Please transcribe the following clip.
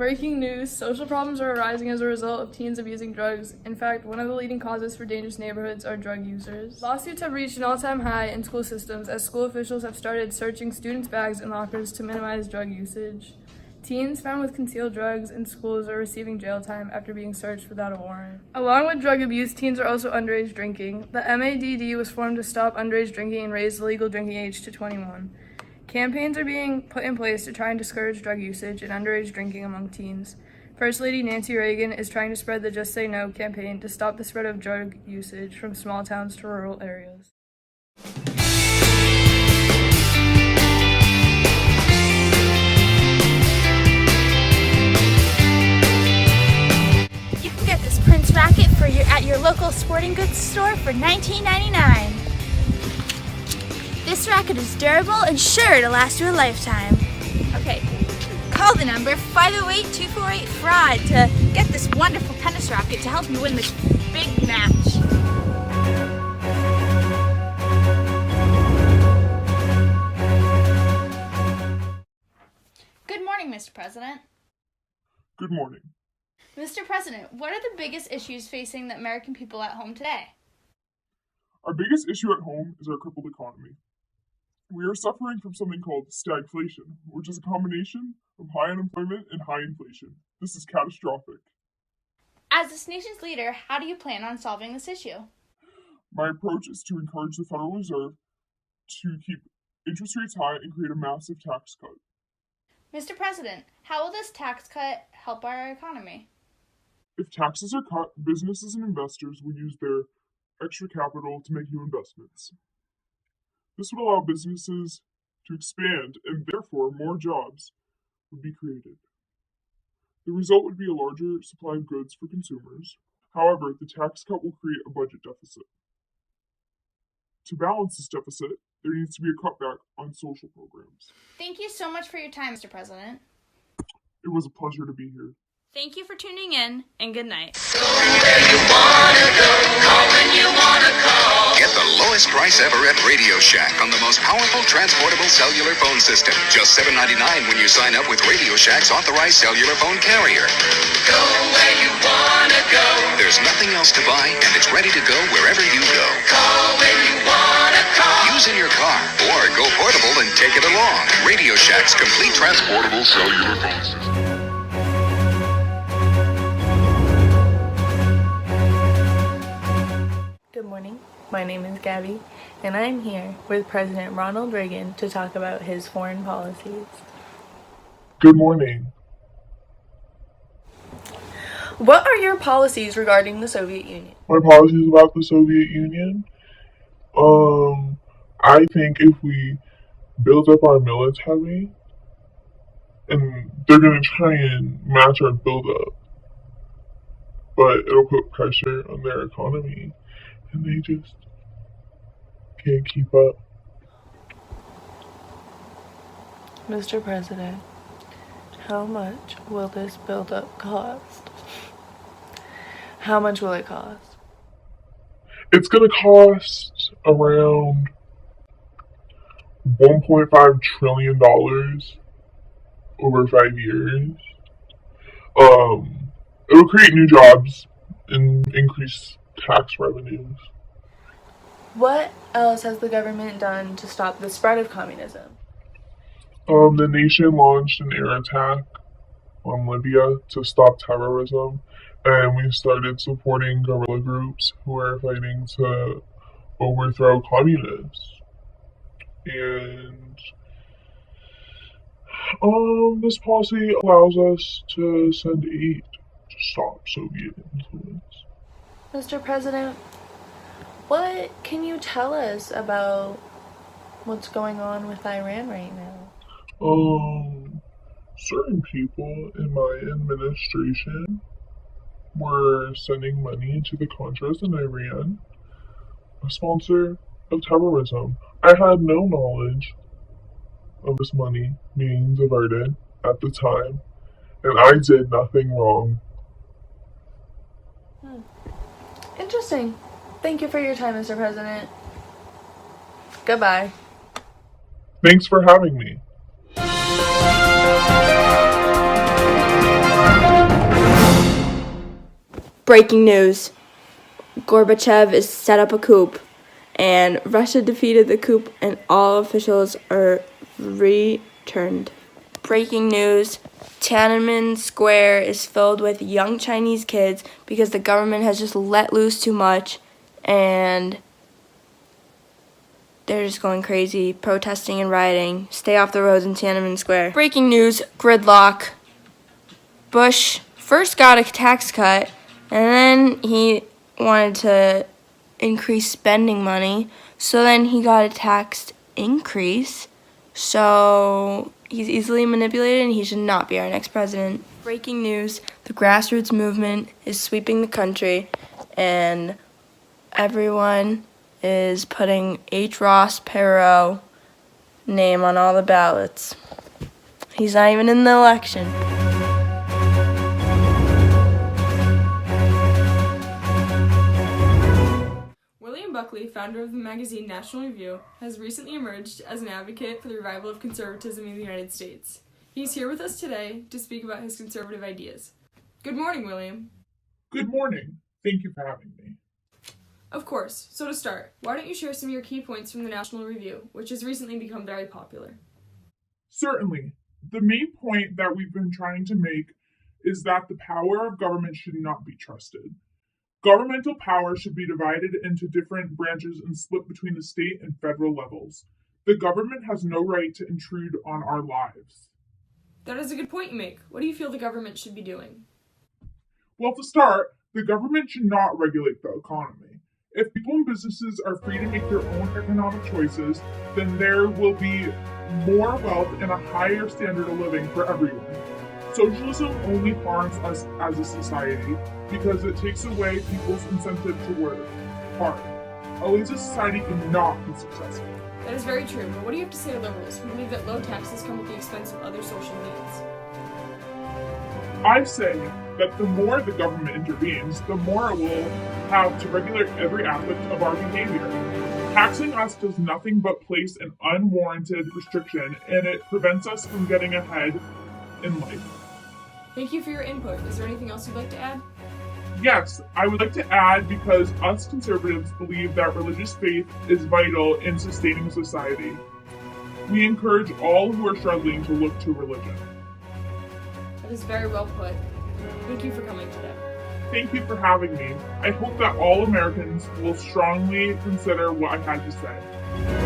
Breaking news, social problems are arising as a result of teens abusing drugs. In fact, one of the leading causes for dangerous neighborhoods are drug users. Lawsuits have reached an all-time high in school systems as school officials have started searching students' bags and lockers to minimize drug usage. Teens found with concealed drugs in schools are receiving jail time after being searched without a warrant. Along with drug abuse, teens are also underage drinking. The MADD was formed to stop underage drinking and raise the legal drinking age to 21. Campaigns are being put in place to try and discourage drug usage and underage drinking among teens. First Lady Nancy Reagan is trying to spread the Just Say No campaign to stop the spread of drug usage from small towns to rural areas. You can get this Prince racket at your local sporting goods store for $19.99. This racket is durable and sure to last you a lifetime. Okay, call the number 508-248-FRAUD to get this wonderful tennis racket to help you win this big match. Good morning, Mr. President. Good morning. Mr. President, what are the biggest issues facing the American people at home today? Our biggest issue at home is our crippled economy. We are suffering from something called stagflation, which is a combination of high unemployment and high inflation. This is catastrophic. As this nation's leader, how do you plan on solving this issue? My approach is to encourage the Federal Reserve to keep interest rates high and create a massive tax cut. Mr. President, how will this tax cut help our economy? If taxes are cut, businesses and investors will use their extra capital to make new investments. This would allow businesses to expand and therefore more jobs would be created. The result would be a larger supply of goods for consumers. However, the tax cut will create a budget deficit. To balance this deficit, there needs to be a cutback on social programs. Thank you so much for your time, Mr. President. It was a pleasure to be here. Thank you for tuning in, and good night. Get the lowest price ever at Radio Shack on the most powerful transportable cellular phone system. Just $7.99 when you sign up with Radio Shack's authorized cellular phone carrier. Go where you wanna go. There's nothing else to buy, and it's ready to go wherever you go. Call when you wanna call. Use in your car, or go portable and take it along. Radio Shack's complete transportable cellular phone system. Good morning. My name is Gabby, and I'm here with President Ronald Reagan to talk about his foreign policies. Good morning. What are your policies regarding the Soviet Union? My policies about the Soviet Union? I think if we build up our military, and they're going to try and match our build-up, but it'll put pressure on their economy, and they just can't keep up. Mr. President, how much will this build-up cost? How much will it cost? It's going to cost around $1.5 trillion over 5 years. It'll create new jobs and increase tax revenues. What else has the government done to stop the spread of communism? The nation launched an air attack on Libya to stop terrorism, and we started supporting guerrilla groups who are fighting to overthrow communists. And this policy allows us to send aid to stop Soviet influence. Mr. President, what can you tell us about what's going on with Iran right now? Certain people in my administration were sending money to the Contras in Iran, a sponsor of terrorism. I had no knowledge of this money being diverted at the time, and I did nothing wrong. Interesting. Thank you for your time, Mr. President. Goodbye. Thanks for having me. Breaking news. Gorbachev is set up a coup, and Russia defeated the coup, and all officials are returned. Breaking news. Tiananmen Square is filled with young Chinese kids because the government has just let loose too much, and they're just going crazy, protesting and rioting. Stay off the roads in Tiananmen Square. Breaking news. Gridlock. Bush first got a tax cut, and then he wanted to increase spending money, so then he got a tax increase. So he's easily manipulated, and he should not be our next president. Breaking news, the grassroots movement is sweeping the country, and everyone is putting H. Ross Perot name on all the ballots. He's not even in the election. William Buckley, founder of the magazine National Review, has recently emerged as an advocate for the revival of conservatism in the United States. He's here with us today to speak about his conservative ideas. Good morning, William. Good morning. Thank you for having me. Of course. So to start, why don't you share some of your key points from the National Review, which has recently become very popular? Certainly. The main point that we've been trying to make is that the power of government should not be trusted. Governmental power should be divided into different branches and split between the state and federal levels. The government has no right to intrude on our lives. That is a good point you make. What do you feel the government should be doing? Well, to start, the government should not regulate the economy. If people and businesses are free to make their own economic choices, then there will be more wealth and a higher standard of living for everyone. Socialism only harms us as a society because it takes away people's incentive to work hard. A lazy society cannot be successful. That is very true, but what do you have to say to liberals who believe that low taxes come at the expense of other social needs? I say that the more the government intervenes, the more it will have to regulate every aspect of our behavior. Taxing us does nothing but place an unwarranted restriction, and it prevents us from getting ahead in life. Thank you for your input. Is there anything else you'd like to add? Yes, I would like to add because us conservatives believe that religious faith is vital in sustaining society. We encourage all who are struggling to look to religion. That is very well put. Thank you for coming today. Thank you for having me. I hope that all Americans will strongly consider what I had to say.